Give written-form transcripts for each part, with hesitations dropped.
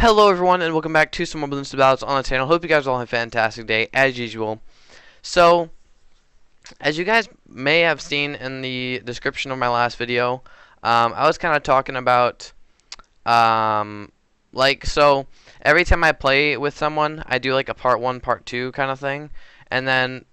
Hello everyone and welcome back to some more Bloons battles on the channel. Hope you guys all have a fantastic day as usual. So, as you guys may have seen in the description of my last video, I was kind of talking about, so every time I play with someone, I do like a part 1, part 2 kind of thing. And then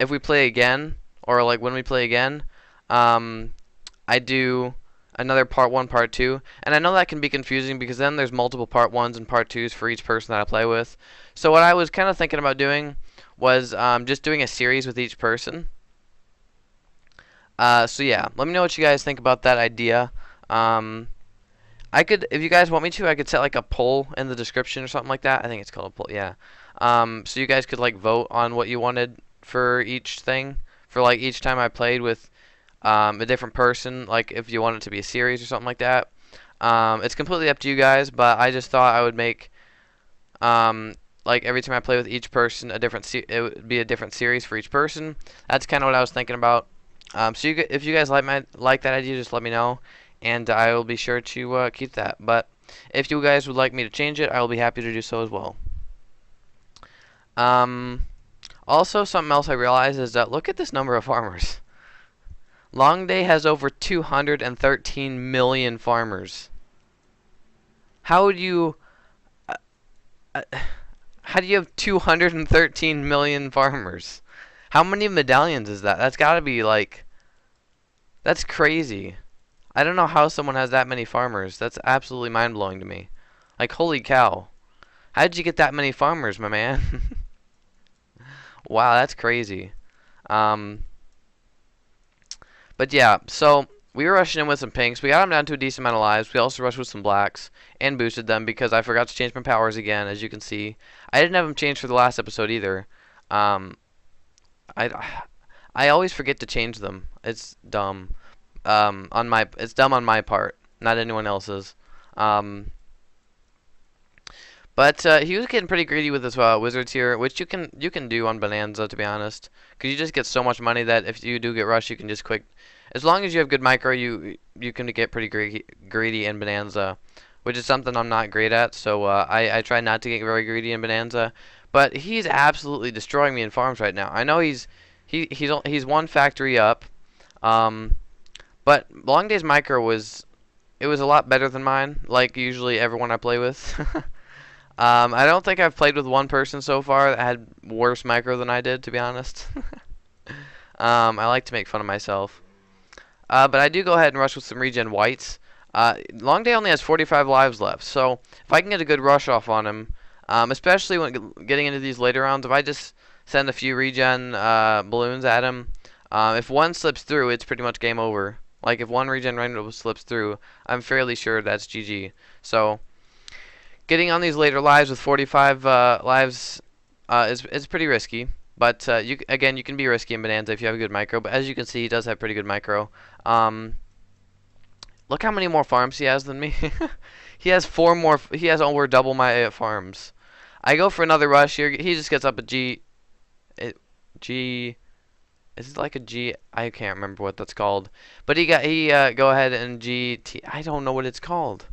if we play again, or like when we play again, I do another part 1, part 2, and I know that can be confusing because then there's multiple part 1s and part 2s for each person that I play with. So what I was kind of thinking about doing was just doing a series with each person. So yeah, let me know what you guys think about that idea. I could, if you guys want me to, I could set like a poll in the description or something like that. I think it's called a poll, yeah. So you guys could like vote on what you wanted for each thing, for like each time I played with a different person, like if you want it to be a series or something like that. It's completely up to you guys, but I just thought I would make like every time I play with each person it would be a different series for each person. That's kind of what I was thinking about. So if you guys like that idea, just let me know, and I will be sure to keep that. But if you guys would like me to change it, I will be happy to do so as well. Also, something else I realized is that look at this number of farmers. Longday has over 213 million farmers. How do you have 213 million farmers? How many medallions is that? That's got to be like, that's crazy. I don't know how someone has that many farmers. That's absolutely mind-blowing to me. Like, holy cow. How did you get that many farmers, my man? Wow, that's crazy. But yeah, so we were rushing in with some pinks. We got them down to a decent amount of lives. We also rushed with some blacks and boosted them because I forgot to change my powers again, as you can see. I didn't have them changed for the last episode either. I always forget to change them. It's dumb. It's dumb on my part, not anyone else's. But he was getting pretty greedy with his wizards here, which you can do on Bonanza, to be honest, because you just get so much money that if you do get rushed, you can just quick. As long as you have good micro, you can get pretty greedy in Bonanza, which is something I'm not great at. So I try not to get very greedy in Bonanza, but he's absolutely destroying me in farms right now. I know he's one factory up, but Longday's micro was a lot better than mine, like usually everyone I play with. I don't think I've played with one person so far that had worse micro than I did, to be honest. I like to make fun of myself. But I do go ahead and rush with some regen whites. Longday only has 45 lives left, so if I can get a good rush off on him, especially when getting into these later rounds, if I just send a few regen balloons at him, if one slips through, it's pretty much game over. Like, if one regen random slips through, I'm fairly sure that's GG. So getting on these later lives with 45 lives is pretty risky, but you can be risky in Bonanza if you have a good micro. But as you can see, he does have pretty good micro. Look how many more farms he has than me. He has he has over double my farms. I go for another rush here. He just gets up a G. Is it like a G? I can't remember what that's called. But he go ahead and GT. I don't know what it's called.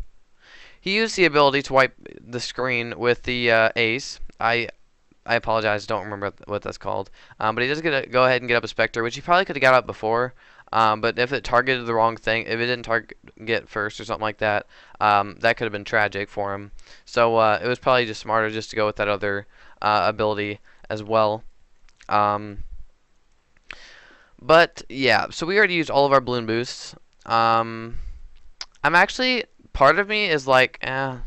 He used the ability to wipe the screen with the ace. I apologize, don't remember what that's called. But he does go ahead and get up a Spectre, which he probably could have got up before. But if it targeted the wrong thing, if it didn't target first or something like that, that could have been tragic for him. So it was probably just smarter just to go with that other ability as well. But yeah, so we already used all of our balloon boosts. I'm actually, part of me is like, I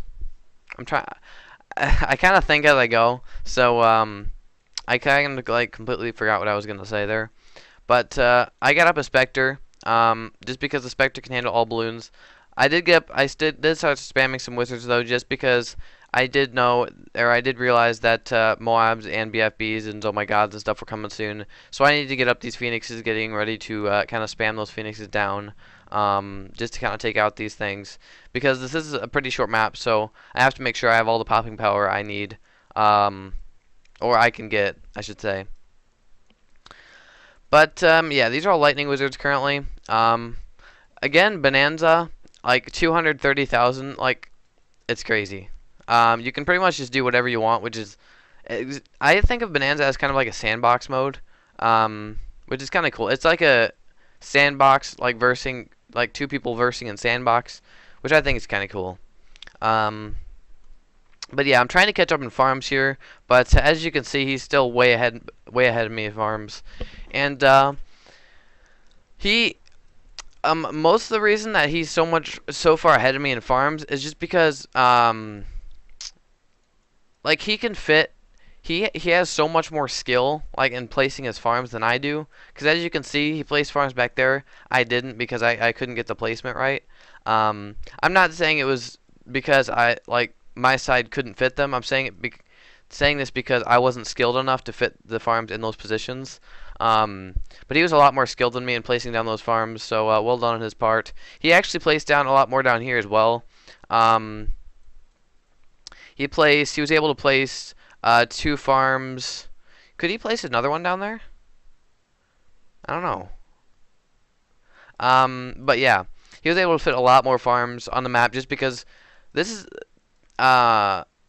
kind of think as I go, so I kind of like completely forgot what I was gonna say there. But I got up a Spectre, just because the Spectre can handle all balloons. I did start spamming some wizards though, just because I did realize that Moabs and BFBs and ZOMG'S and stuff were coming soon. So I need to get up these Phoenixes, getting ready to kind of spam those Phoenixes down. Just to kind of take out these things, because this is a pretty short map, so I have to make sure I have all the popping power I need, or I can get, I should say. But yeah, these are all lightning wizards currently. Again, Bonanza, like 230,000, like, it's crazy. You can pretty much just do whatever you want, which is, I think of Bonanza as kind of like a sandbox mode, which is kind of cool. It's like a sandbox, like versing, like two people versing in sandbox, which I think is kind of cool. But yeah, I'm trying to catch up in farms here, but as you can see, he's still way ahead of me in farms, and he. Most of the reason that he's so far ahead of me in farms is just because like he can fit. He has so much more skill like in placing his farms than I do. Because as you can see, he placed farms back there. I didn't because I couldn't get the placement right. I'm not saying it was because my side couldn't fit them. I'm saying this because I wasn't skilled enough to fit the farms in those positions. But he was a lot more skilled than me in placing down those farms, so well done on his part. He actually placed down a lot more down here as well. He was able to place 2 farms. Could he place another one down there? I don't know. But yeah, he was able to fit a lot more farms on the map just because this is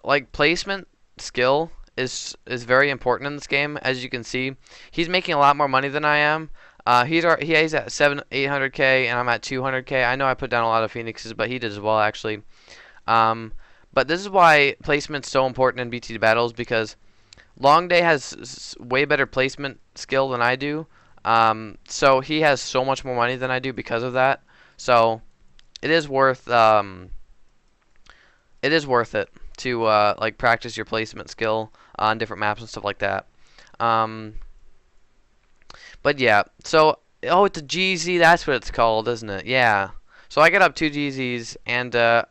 like placement skill is very important in this game. As you can see, he's making a lot more money than I am. He's at 800k and I'm at 200k. I know I put down a lot of phoenixes, but he did as well actually. But this is why placement's so important in BT battles, because Long Day has way better placement skill than I do. So he has so much more money than I do because of that. So it is worth it to like practice your placement skill on different maps and stuff like that. But yeah, so it's a GZ, that's what it's called, isn't it? Yeah. So I got up 2 GZs and I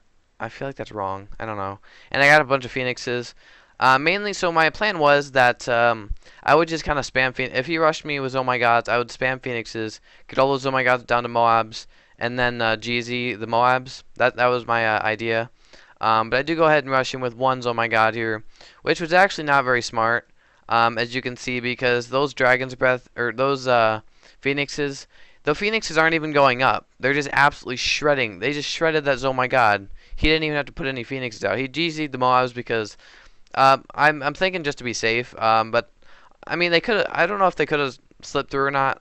feel like that's wrong. I don't know. And I got a bunch of phoenixes. Mainly, so my plan was that I would just kind of spam phoenix. If he rushed me with ZOMG'S, I would spam phoenixes, get all those ZOMG'S down to Moabs, and then GZ the Moabs. That was my idea. But I do go ahead and rush him with 1 ZOMG'D here, which was actually not very smart, as you can see, because those Dragon's Breath, or those phoenixes, the phoenixes aren't even going up. They're just absolutely shredding. They just shredded that ZOMG'D. He didn't even have to put any phoenixes out. He GZ'd the Moabs because I'm thinking just to be safe. But I mean, I don't know if they could have slipped through or not.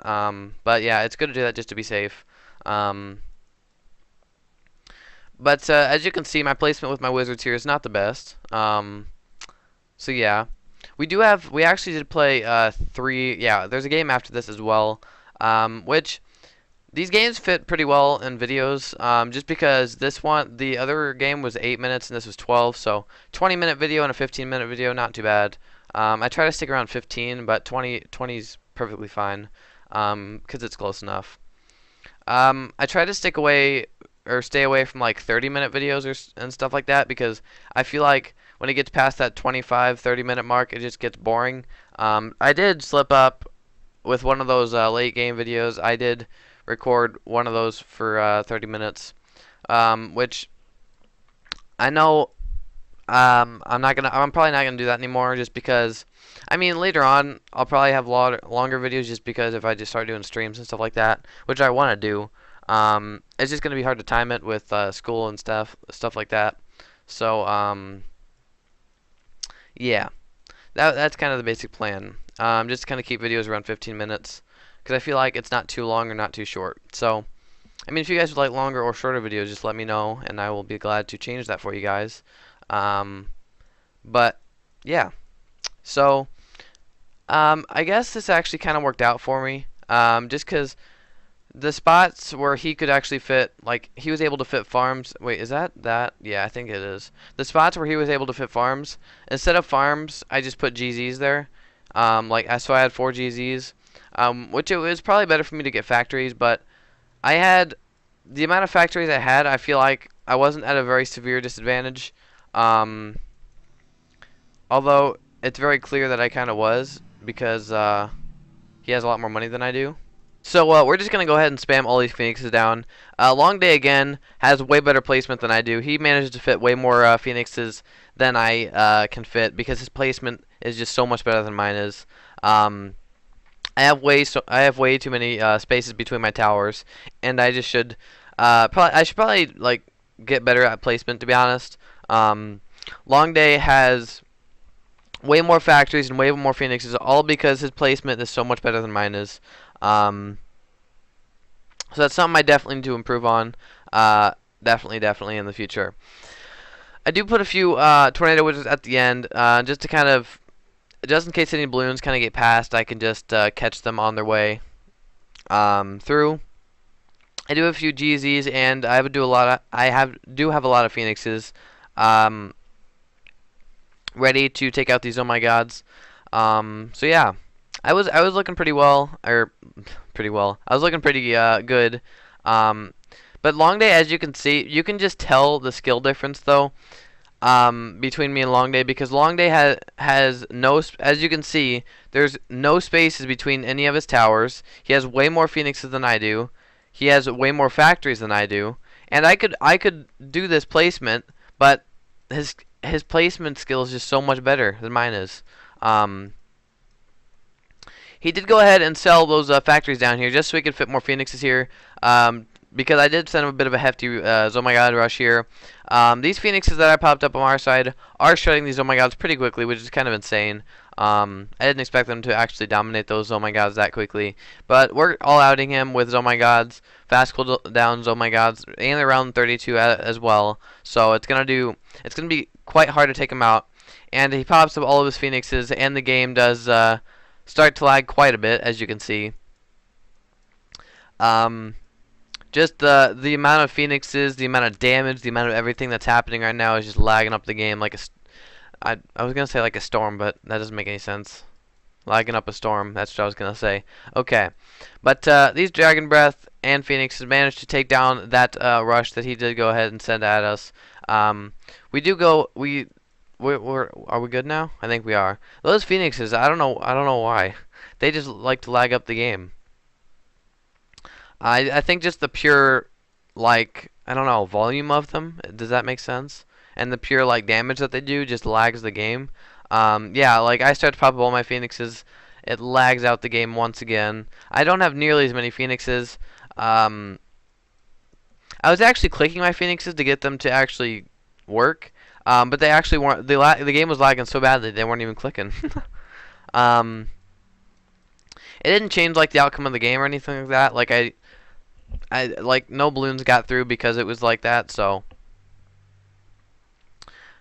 But yeah, it's good to do that just to be safe. But as you can see, my placement with my wizards here is not the best. So yeah, we actually did play 3. Yeah, there's a game after this as well, which these games fit pretty well in videos. Just because the other game was 8 minutes and this was 12, so 20-minute video and a 15-minute video, not too bad. I try to stick around 15, but 20 is perfectly fine, because it's close enough. I try to stay away from like 30-minute videos and stuff like that, because I feel like when it gets past that 25-30-minute mark, it just gets boring. I did slip up with one of those late game videos. I did record one of those for 30 minutes, which I know I'm probably not gonna do that anymore, just because I mean later on I'll probably have longer videos, just because if I just start doing streams and stuff like that, which I want to do. It's just gonna be hard to time it with school and stuff like that. So yeah, that's kind of the basic plan. Just kind of keep videos around 15 minutes, because I feel like it's not too long or not too short. So I mean, if you guys would like longer or shorter videos, just let me know, and I will be glad to change that for you guys. But yeah, so I guess this actually kind of worked out for me, just because the spots where he could actually fit, like he was able to fit farms. Wait, is that? Yeah, I think it is. The spots where he was able to fit farms, instead of farms, I just put GZs there. So I had 4 GZs, which it was probably better for me to get factories, but I had the amount of factories I had. I feel like I wasn't at a very severe disadvantage. Although it's very clear that I kind of was, because he has a lot more money than I do. So we're just going to go ahead and spam all these phoenixes down. Long Day again has way better placement than I do. He manages to fit way more phoenixes than I can fit, because his placement is just so much better than mine is. I have way too many spaces between my towers, and I just should I should probably like get better at placement, to be honest. Long Day has way more factories and way more phoenixes, all because his placement is so much better than mine is. So that's something I definitely need to improve on. Definitely in the future. I do put a few tornado wizards at the end, just to kind of, just in case any balloons kind of get past, I can just catch them on their way through. I do have a few GZs, and I do have a lot of phoenixes ready to take out these Oh My Gods. So yeah, I was looking pretty well, or pretty well. I was looking pretty good. But Long Day, as you can see, you can just tell the skill difference though between me and Long Day, because Long Day has no, as you can see, there's no spaces between any of his towers. He has way more phoenixes than I do. He has way more factories than I do, and I could do this placement, but his placement skill is just so much better than mine is. He did go ahead and sell those factories down here just so he could fit more phoenixes here, because I did send him a bit of a hefty Oh My God rush here. These phoenixes that I popped up on our side are shutting these Oh My Gods pretty quickly, which is kind of insane. I didn't expect them to actually dominate those Oh My Gods that quickly, but we're all outing him with Oh My Gods, fast cooldowns Oh My Gods, and around 32 as well. So it's gonna be quite hard to take him out. And he pops up all of his phoenixes, and the game does start to lag quite a bit, as you can see. Just the amount of phoenixes, the amount of damage, the amount of everything that's happening right now is just lagging up the game like I was gonna say like a storm, but that doesn't make any sense. Lagging up a storm, that's what I was gonna say. Okay, but these Dragon Breath and Phoenixes managed to take down that rush that he did go ahead and send at us. Are we good now? I think we are. Those Phoenixes, I don't know why. They just like to lag up the game. I think just the pure, like, I don't know, volume of them. Does that make sense? And the pure, like, damage that they do just lags the game. Yeah, like, I start to pop up all my Phoenixes. It lags out the game once again. I don't have nearly as many Phoenixes. I was actually clicking my Phoenixes to get them to actually work. But they actually weren't. The game was lagging so badly they weren't even clicking. It didn't change, like, the outcome of the game or anything like that. Like, like, no balloons got through because it was like that, so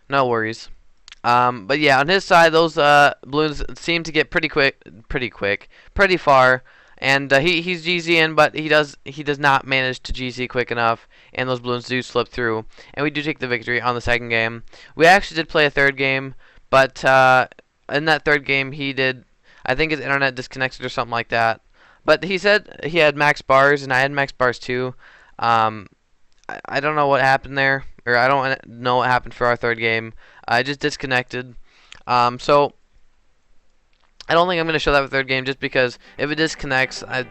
no worries. But yeah, on his side, those balloons seem to get pretty far, and he's GZing, but he does not manage to GZ quick enough, and those balloons do slip through, and we do take the victory on the second game. We actually did play a third game, but in that third game, I think his internet disconnected or something like that. But he said he had max bars, and I had max bars too. I don't know what happened there, or I don't know what happened for our third game. I just disconnected. So I don't think I'm going to show that third game, just because if it disconnects, I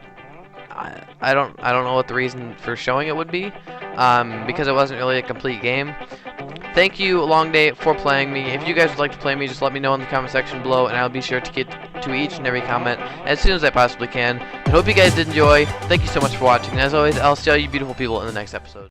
don't know what the reason for showing it would be, because it wasn't really a complete game. Thank you, Long Day, for playing me. If you guys would like to play me, just let me know in the comment section below, and I'll be sure to get to each and every comment as soon as I possibly can. I hope you guys did enjoy. Thank you so much for watching, and as always, I'll see all you beautiful people in the next episode.